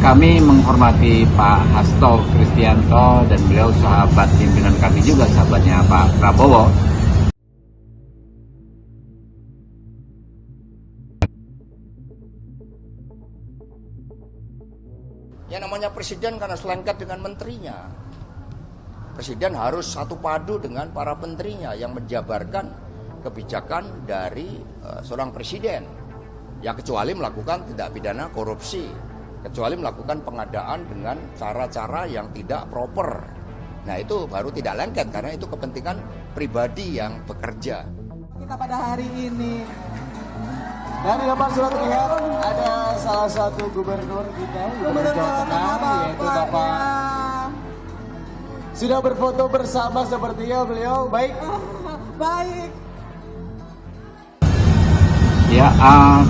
Kami menghormati Pak Hasto Kristianto dan beliau sahabat pimpinan kami juga, sahabatnya Pak Prabowo. Ya namanya presiden karena selengket dengan menterinya. Presiden harus satu padu dengan para menterinya yang menjabarkan kebijakan dari seorang presiden. Ya kecuali melakukan tindak pidana korupsi, kecuali melakukan pengadaan dengan cara-cara yang tidak proper. Nah itu baru tidak lengket karena itu kepentingan pribadi yang bekerja. Kita pada hari ini, dan di depan sudah terlihat ada salah satu gubernur kita, Gubernur Jawa Tengah, yaitu Bapak. Sudah berfoto bersama sepertinya beliau, baik? Baik. Ya,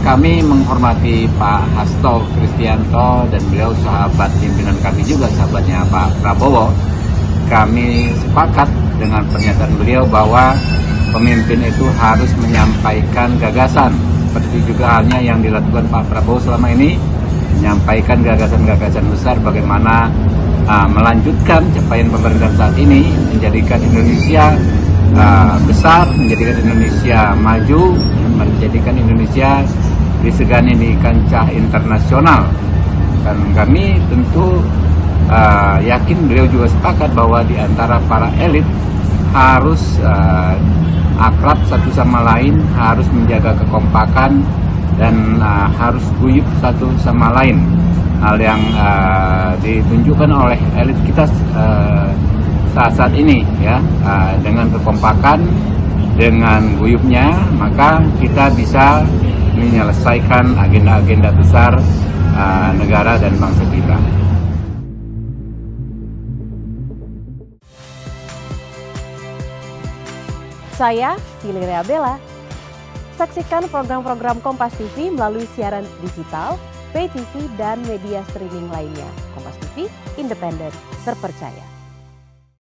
kami menghormati Pak Hasto Kristianto dan beliau sahabat pimpinan kami juga, sahabatnya Pak Prabowo. Kami sepakat dengan pernyataan beliau bahwa pemimpin itu harus menyampaikan gagasan, seperti juga halnya yang dilakukan Pak Prabowo selama ini, menyampaikan gagasan-gagasan besar bagaimana melanjutkan capaian pemerintahan saat ini, menjadikan Indonesia besar, menjadikan Indonesia maju, menjadikan Indonesia disegani di kancah internasional. Dan kami tentu yakin beliau juga sepakat bahwa di antara para elit harus akrab satu sama lain, harus menjaga kekompakan dan harus guyup satu sama lain. Hal yang ditunjukkan oleh elit kita saat ini ya, dengan kekompakan, dengan guyupnya, maka kita bisa menyelesaikan agenda-agenda besar negara dan bangsa kita. Saya Viliria Bella. Saksikan program-program Kompas TV melalui siaran digital, pay TV, dan media streaming lainnya. Kompas TV, independen, terpercaya.